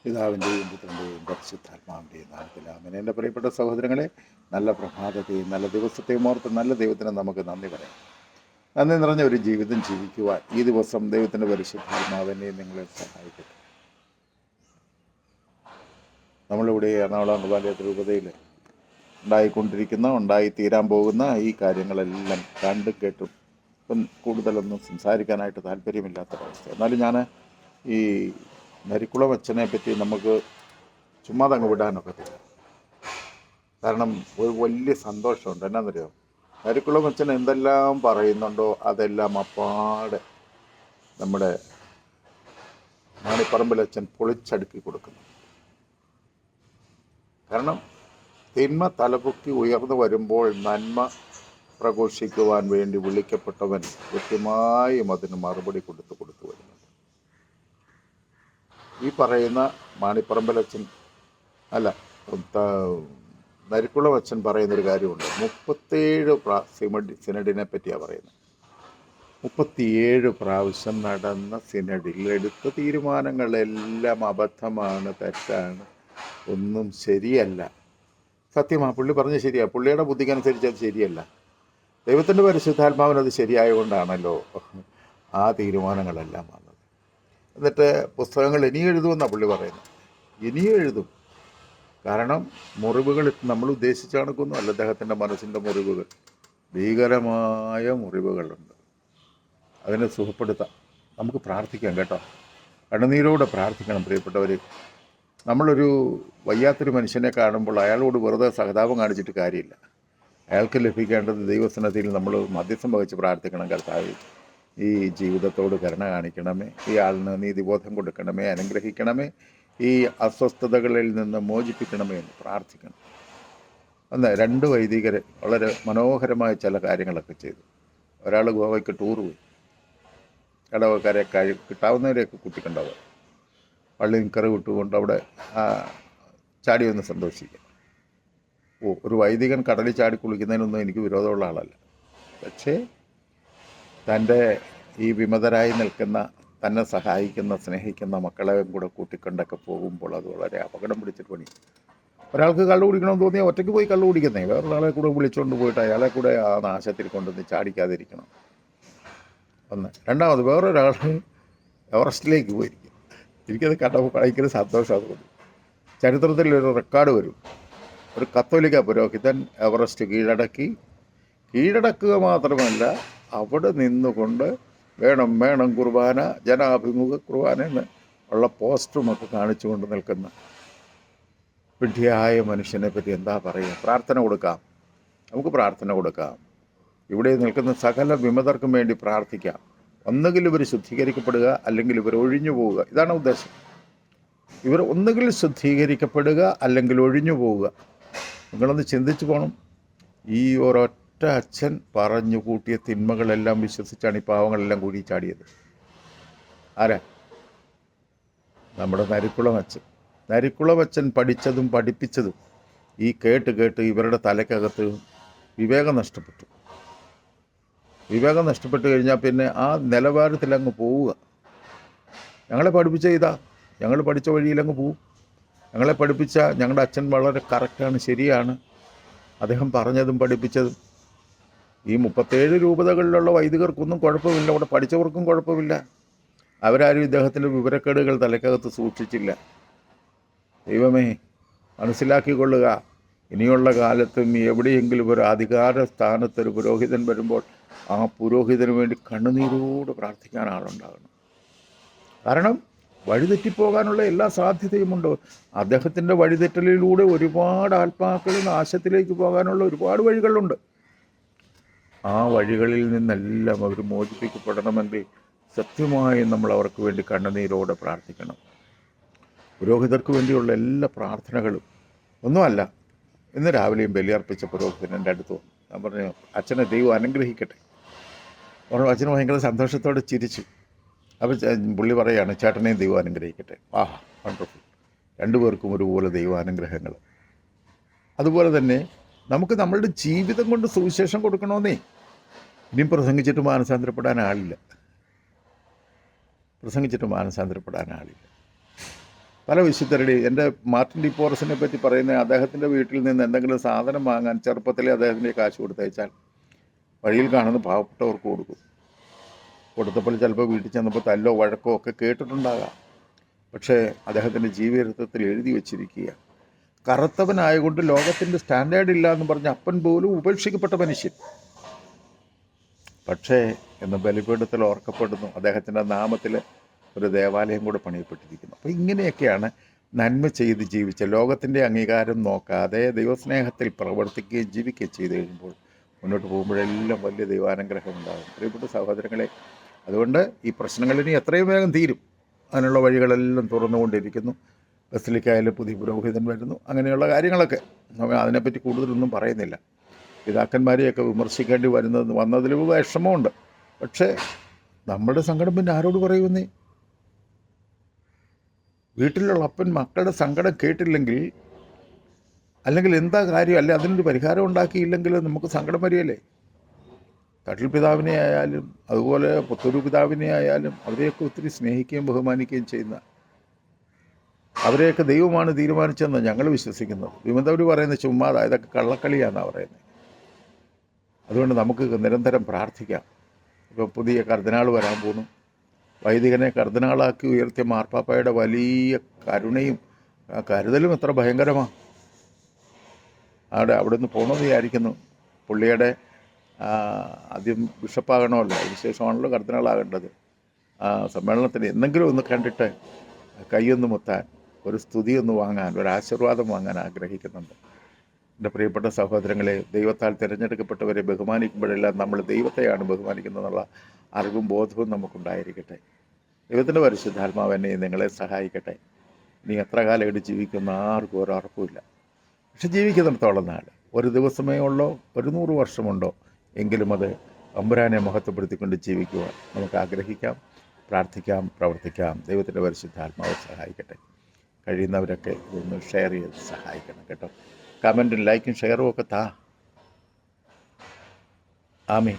പിതാവിൻ്റെയും പുത്രൻ്റെയും പരിശുദ്ധാത്മാവിൻ്റെയും നാമത്തിൽ ആമേൻ. എൻ്റെ പ്രിയപ്പെട്ട സഹോദരങ്ങളെ, നല്ല പ്രഭാതത്തെയും നല്ല ദിവസത്തെയും ഓർത്ത് നല്ല ദൈവത്തിന് നമുക്ക് നന്ദി പറയാം. നന്ദി നിറഞ്ഞ ഒരു ജീവിതം ജീവിക്കുവാൻ ഈ ദിവസം ദൈവത്തിൻ്റെ പരിശുദ്ധാത്മാവിനെ നിങ്ങളെ സഹായിക്കട്ടെ. നമ്മളിവിടെ എറണാകുളം അംഗവാലയ രൂപതയിൽ ഉണ്ടായിത്തീരാൻ പോകുന്ന ഈ കാര്യങ്ങളെല്ലാം കണ്ടും കേട്ടും ഇപ്പം കൂടുതലൊന്നും സംസാരിക്കാനായിട്ട് താല്പര്യമില്ലാത്തൊരവസ്ഥ. എന്നാലും ഞാൻ ഈ നരിക്കുളം അച്ഛനെ പറ്റി നമുക്ക് ചുമ്മാ അങ്ങ് വിടാനൊക്കത്തില്ല. കാരണം ഒരു വലിയ സന്തോഷമുണ്ട്. എന്നാന്നറിയോ, നരിക്കുളം അച്ഛൻ എന്തെല്ലാം പറയുന്നുണ്ടോ അതെല്ലാം അപ്പാടെ നമ്മുടെ മാണിപ്പറമ്പിലച്ഛൻ പൊളിച്ചടുക്കി കൊടുക്കുന്നു. കാരണം തിന്മ തലപൊക്കി ഉയർന്നു വരുമ്പോൾ നന്മ പ്രഘോഷിക്കുവാൻ വേണ്ടി വിളിക്കപ്പെട്ടവൻ കൃത്യമായും അതിന് മറുപടി കൊടുത്തു വരുന്നുണ്ട്. ഈ പറയുന്ന മാണിപ്പറമ്പിലച്ഛൻ നരിക്കുളം അച്ഛൻ പറയുന്നൊരു കാര്യമുണ്ട്. 37 സിനഡിനെ പറ്റിയാണ് പറയുന്നത്. 37 പ്രാവശ്യം നടന്ന സിനഡിൽ എടുത്ത തീരുമാനങ്ങളെല്ലാം അബദ്ധമാണ്, തെറ്റാണ്, ഒന്നും ശരിയല്ല. സത്യമാണ്, പുള്ളി പറഞ്ഞത് ശരിയാണ്. പുള്ളിയുടെ ബുദ്ധിക്കനുസരിച്ച് അത് ശരിയല്ല. ദൈവത്തിൻ്റെ പരിശുദ്ധാത്മാവിനത് ശരിയായതുകൊണ്ടാണല്ലോ ആ തീരുമാനങ്ങളെല്ലാം വന്നത്. എന്നിട്ട് പുസ്തകങ്ങൾ ഇനിയും എഴുതുമെന്നാണ് പുള്ളി പറയുന്നത്. ഇനിയും എഴുതും. കാരണം മുറിവുകൾ നമ്മൾ ഉദ്ദേശിച്ച കണക്കൊന്നും അല്ല. അദ്ദേഹത്തിൻ്റെ മനസ്സിൻ്റെ മുറിവുകൾ, ഭീകരമായ മുറിവുകളുണ്ട്. അതിനെ സുഖപ്പെടുത്താം. നമുക്ക് പ്രാർത്ഥിക്കാം കേട്ടോ. കണ്ണുനീരോടെ പ്രാർത്ഥിക്കണം പ്രിയപ്പെട്ടവർ. നമ്മളൊരു വയ്യാത്തൊരു മനുഷ്യനെ കാണുമ്പോൾ അയാളോട് വെറുതെ സഹതാപം കാണിച്ചിട്ട് കാര്യമില്ല. അയാൾക്ക് ലഭിക്കേണ്ടത് ദൈവസന്നിധിയിൽ നമ്മൾ മധ്യസ്ഥം വഹിച്ച് പ്രാർത്ഥിക്കണം. കർത്താവേ, ഈ ജീവിതത്തോട് കരുണ കാണിക്കണമേ, ഈ ആളിന് നീതിബോധം കൊടുക്കണമേ, അനുഗ്രഹിക്കണമേ, ഈ അസ്വസ്ഥതകളിൽ നിന്ന് മോചിപ്പിക്കണമേ എന്ന് പ്രാർത്ഥിക്കണം. അന്ന് 2 വൈദികർ വളരെ മനോഹരമായ ചില കാര്യങ്ങളൊക്കെ ചെയ്തു. ഒരാൾ ഗോവയ്ക്ക് ടൂർ പോയി. ഇടവക്കാരെ കിട്ടാവുന്നവരെയൊക്കെ കൂട്ടിക്കൊണ്ടാവുക. പള്ളി നിക്കറ് വിട്ടുകൊണ്ട് അവിടെ ചാടി ഒന്ന് സന്തോഷിക്കുക. ഒരു വൈദികൻ കടലിൽ ചാടി കുളിക്കുന്നതിനൊന്നും എനിക്ക് വിരോധമുള്ള ആളല്ല. പക്ഷേ തൻ്റെ ഈ വിമതരായി നിൽക്കുന്ന, തന്നെ സഹായിക്കുന്ന, സ്നേഹിക്കുന്ന മക്കളെയും കൂടെ കൂട്ടിക്കൊണ്ടൊക്കെ പോകുമ്പോൾ അത് വളരെ അപകടം പിടിച്ചിട്ട് പണി. ഒരാൾക്ക് കള്ളു കുടിക്കണമെന്ന് തോന്നിയാൽ ഒറ്റയ്ക്ക് പോയി കള്ളു കുടിക്കുന്നേ, വേറൊരാളെ കൂടെ വിളിച്ചുകൊണ്ട് പോയിട്ട് അയാളെ കൂടെ ആ നാശത്തിൽ കൊണ്ടുവന്ന് ചാടിക്കാതിരിക്കണം. ഒന്ന്. രണ്ടാമത് വേറൊരാൾ എവറസ്റ്റിലേക്ക് പോയിരിക്കും. എനിക്കത് കണ്ടപ്പോൾ ഭയങ്കര സന്തോഷമാണ് തോന്നി. ചരിത്രത്തിൽ ഒരു റെക്കോർഡ് വരും. ഒരു കത്തോലിക്ക പുരോഹിതൻ എവറസ്റ്റ് കീഴടക്കുക മാത്രമല്ല, അവിടെ നിന്നുകൊണ്ട് വേണം കുർബാന, ജനാഭിമുഖ കുർബാന എന്ന് ഉള്ള പോസ്റ്ററുമൊക്കെ കാണിച്ചുകൊണ്ട് നിൽക്കുന്ന വിഡ്ഢിയായ മനുഷ്യനെ പറ്റി എന്താ പറയുക? പ്രാർത്ഥന കൊടുക്കാം, നമുക്ക് പ്രാർത്ഥന കൊടുക്കാം. ഇവിടെ നിൽക്കുന്ന സകല വിമതർക്കും വേണ്ടി പ്രാർത്ഥിക്കാം. ഒന്നുകിൽ ഇവർ ശുദ്ധീകരിക്കപ്പെടുക, അല്ലെങ്കിൽ ഇവർ ഒഴിഞ്ഞു പോവുക. ഇതാണ് ഉദ്ദേശം. ഇവർ ഒന്നുകിൽ ശുദ്ധീകരിക്കപ്പെടുക, അല്ലെങ്കിൽ ഒഴിഞ്ഞു പോവുക. നിങ്ങളൊന്ന് ചിന്തിച്ചു പോകണം. ഈ ഒരൊറ്റ അച്ഛൻ പറഞ്ഞു കൂട്ടിയ തിന്മകളെല്ലാം വിശ്വസിച്ചാണ് ഈ പാവങ്ങളെല്ലാം കൂടി ചാടിയത്. ആരാ? നമ്മുടെ നരിക്കുളം അച്ഛൻ പഠിച്ചതും പഠിപ്പിച്ചതും ഈ കേട്ട് ഇവരുടെ തലയ്ക്കകത്ത് വിവേകം നഷ്ടപ്പെട്ടു കഴിഞ്ഞാൽ പിന്നെ ആ നിലവാരത്തിൽ അങ്ങ് പോവുക. ഞങ്ങളെ പഠിപ്പിച്ച ഞങ്ങൾ പഠിച്ച വഴിയിലങ്ങ് പോവും. ഞങ്ങളെ പഠിപ്പിച്ച ഞങ്ങളുടെ അച്ഛൻ വളരെ കറക്റ്റാണ്, ശരിയാണ്. അദ്ദേഹം പറഞ്ഞതും പഠിപ്പിച്ചതും. ഈ 37 രൂപതകളിലുള്ള വൈദികർക്കൊന്നും കുഴപ്പമില്ല, അവിടെ പഠിച്ചവർക്കും കുഴപ്പമില്ല. അവരാരും ഇദ്ദേഹത്തിൻ്റെ വിവരക്കേടുകൾ തലക്കകത്ത് സൂക്ഷിച്ചില്ല. ദൈവമേ, മനസ്സിലാക്കിക്കൊള്ളുക. ഇനിയുള്ള കാലത്തും എവിടെയെങ്കിലും ഒരു അധികാര സ്ഥാനത്തൊരു പുരോഹിതൻ വരുമ്പോൾ ആ പുരോഹിതന് വേണ്ടി കണ്ണുനീരോട് പ്രാർത്ഥിക്കാൻ ആളുണ്ടാകണം. കാരണം വഴിതെറ്റിപ്പോകാനുള്ള എല്ലാ സാധ്യതയുമുണ്ട്. അദ്ദേഹത്തിൻ്റെ വഴിതെറ്റലിലൂടെ ഒരുപാട് ആത്മാക്കൾ നാശത്തിലേക്ക് പോകാനുള്ള ഒരുപാട് വഴികളുണ്ട്. ആ വഴികളിൽ നിന്നെല്ലാം അവർ മോചിപ്പിക്കപ്പെടണമെങ്കിൽ സത്യമായും നമ്മൾ അവർക്ക് വേണ്ടി കണ്ണുനീരോടെ പ്രാർത്ഥിക്കണം. പുരോഹിതർക്ക് വേണ്ടിയുള്ള എല്ലാ പ്രാർത്ഥനകളും ഒന്നുമല്ല. ഇന്ന് രാവിലെയും ബലിയർപ്പിച്ച പുരോഹിതൻ എൻ്റെ അടുത്ത് വന്നു. ഞാൻ പറഞ്ഞു, അച്ഛനെ ദൈവം അനുഗ്രഹിക്കട്ടെ. പറഞ്ഞു. അച്ഛന് ഭയങ്കര സന്തോഷത്തോടെ ചിരിച്ചു. അപ്പോൾ പുള്ളി പറയുകയാണ്, ചേട്ടനെയും ദൈവം അനുഗ്രഹിക്കട്ടെ. വണ്ടർഫുൾ. 2 പേർക്കും ഒരുപോലെ ദൈവാനുഗ്രഹങ്ങൾ. അതുപോലെ തന്നെ നമുക്ക് നമ്മളുടെ ജീവിതം കൊണ്ട് സുവിശേഷം കൊടുക്കണമെന്നേ. ഇനിയും പ്രസംഗിച്ചിട്ട് മാനസാന്തരപ്പെടാൻ ആളില്ല. പല വിശുദ്ധരുടെയും, എൻ്റെ മാർട്ടിൻ ഡി പോറസിനെ പറ്റി പറയുന്ന, അദ്ദേഹത്തിൻ്റെ വീട്ടിൽ നിന്ന് എന്തെങ്കിലും സാധനം വാങ്ങാൻ ചെറുപ്പത്തിലെ അദ്ദേഹത്തിൻ്റെ കാശ് കൊടുത്തയച്ചാൽ വഴിയിൽ കാണുന്ന പാവപ്പെട്ടവർക്ക് കൊടുക്കും. കൊടുത്തപ്പോൾ ചിലപ്പോൾ വീട്ടിൽ ചെന്നപ്പോൾ തല്ലോ വഴക്കോ ഒക്കെ കേട്ടിട്ടുണ്ടാകാം. പക്ഷേ അദ്ദേഹത്തിൻ്റെ ജീവിതത്തിൽ എഴുതി വച്ചിരിക്കുക, കറുത്തവനായതുകൊണ്ട് ലോകത്തിൻ്റെ സ്റ്റാൻഡേർഡ് ഇല്ല എന്ന് പറഞ്ഞ അപ്പൻ പോലും ഉപേക്ഷിക്കപ്പെട്ട മനുഷ്യൻ. പക്ഷേ എന്ന് ബലിപീഠത്തിൽ ഓർക്കപ്പെടുന്നു, അദ്ദേഹത്തിൻ്റെ നാമത്തിൽ ഒരു ദേവാലയം കൂടെ പണിയപ്പെട്ടിരിക്കുന്നു. അപ്പോൾ ഇങ്ങനെയൊക്കെയാണ് നന്മ ചെയ്ത് ജീവിച്ച, ലോകത്തിൻ്റെ അംഗീകാരം നോക്കാതെ ദൈവസ്നേഹത്തിൽ പ്രവർത്തിക്കുകയും ജീവിക്കുകയും ചെയ്ത് കഴിയുമ്പോൾ മുന്നോട്ട് പോകുമ്പോഴെല്ലാം വലിയ ദൈവാനുഗ്രഹം ഉണ്ടാകും. പ്രിയപ്പെട്ട സഹോദരങ്ങളെ, അതുകൊണ്ട് ഈ പ്രശ്നങ്ങളിനി എത്രയും വേഗം തീരും. അതിനുള്ള വഴികളെല്ലാം തുറന്നുകൊണ്ടിരിക്കുന്നു. ബസിലിക്കായാലും പുതിയ പുരോഹിതൻ വരുന്നു, അങ്ങനെയുള്ള കാര്യങ്ങളൊക്കെ നമുക്ക് അതിനെപ്പറ്റി കൂടുതലൊന്നും പറയുന്നില്ല. പിതാക്കന്മാരെയൊക്കെ വിമർശിക്കേണ്ടി വന്നതിൽ വിഷമമുണ്ട്. പക്ഷേ നമ്മുടെ സങ്കടം പിന്നെ ആരോട് പറയുന്നേ? വീട്ടിലുള്ള അപ്പൻ മക്കളുടെ സങ്കടം കേട്ടില്ലെങ്കിൽ, അല്ലെങ്കിൽ എന്താ കാര്യം, അല്ലെ അതിനൊരു പരിഹാരം ഉണ്ടാക്കിയില്ലെങ്കിൽ നമുക്ക് സങ്കടം വരികയല്ലേ? തട്ടിൽ പിതാവിനെ ആയാലും അതുപോലെ പുത്തൂരു പിതാവിനെ ആയാലും അവരെയൊക്കെ ഒത്തിരി സ്നേഹിക്കുകയും ബഹുമാനിക്കുകയും ചെയ്യുന്ന, അവരെയൊക്കെ ദൈവമാണ് തീരുമാനിച്ചതെന്ന് ഞങ്ങൾ വിശ്വസിക്കുന്നത്. വിമതവർ പറയുന്നത് ചുമ്മാതാ, ഇതൊക്കെ കള്ളക്കളിയാണെന്നാണ് പറയുന്നത്. അതുകൊണ്ട് നമുക്ക് നിരന്തരം പ്രാർത്ഥിക്കാം. ഇപ്പോൾ പുതിയ കർദിനാൾ വരാൻ പോകുന്നു. വൈദികനെ കർദിനാളാക്കി ഉയർത്തിയ മാർപ്പാപ്പയുടെ വലിയ കരുണയും കരുതലും എത്ര ഭയങ്കരമാണ്. അവിടെ നിന്ന് പോകണമെന്ന് വിചാരിക്കുന്നു. പുള്ളിയുടെ ആദ്യം ബിഷപ്പാകണമല്ലോ, അതിനുശേഷമാണല്ലോ കർദിനാളാകേണ്ടത്. സമ്മേളനത്തിന് എന്തെങ്കിലും ഒന്ന് കണ്ടിട്ട് കൈയൊന്ന് മുത്താൻ, ഒരു സ്തുതിയൊന്ന് വാങ്ങാൻ, ഒരു ആശീർവാദം വാങ്ങാൻ ആഗ്രഹിക്കുന്നുണ്ട്. എൻ്റെ പ്രിയപ്പെട്ട സഹോദരങ്ങളെ, ദൈവത്താൽ തിരഞ്ഞെടുക്കപ്പെട്ടവരെ ബഹുമാനിക്കുമ്പോഴെല്ലാം നമ്മൾ ദൈവത്തെയാണ് ബഹുമാനിക്കുന്നതെന്നുള്ള അറിവും ബോധവും നമുക്കുണ്ടായിരിക്കട്ടെ. ദൈവത്തിൻ്റെ പരിശുദ്ധാത്മാവ് എന്നെ നിങ്ങളെ സഹായിക്കട്ടെ. ഇനി എത്ര കാലം ഇവിടെ ജീവിക്കുന്ന ആർക്കും ഒരു ഉറപ്പുമില്ല. പക്ഷെ ജീവിക്കുന്നിടത്തോളം നാൾ, ഒരു ദിവസമേ ഉള്ളോ 100 വർഷമുണ്ടോ, എങ്കിലും അത് തമ്പുരാനെ മഹത്വപ്പെടുത്തിക്കൊണ്ട് ജീവിക്കുവാൻ നമുക്ക് ആഗ്രഹിക്കാം, പ്രാർത്ഥിക്കാം, പ്രവർത്തിക്കാം. ദൈവത്തിൻ്റെ പരിശുദ്ധാത്മാവ് സഹായിക്കട്ടെ. കഴിയുന്നവരൊക്കെ ഇതൊന്ന് ഷെയർ ചെയ്ത് സഹായിക്കണം കേട്ടോ. കമൻറ്റും ലൈക്കും ഷെയറും ഒക്കെ താ. ആമീൻ.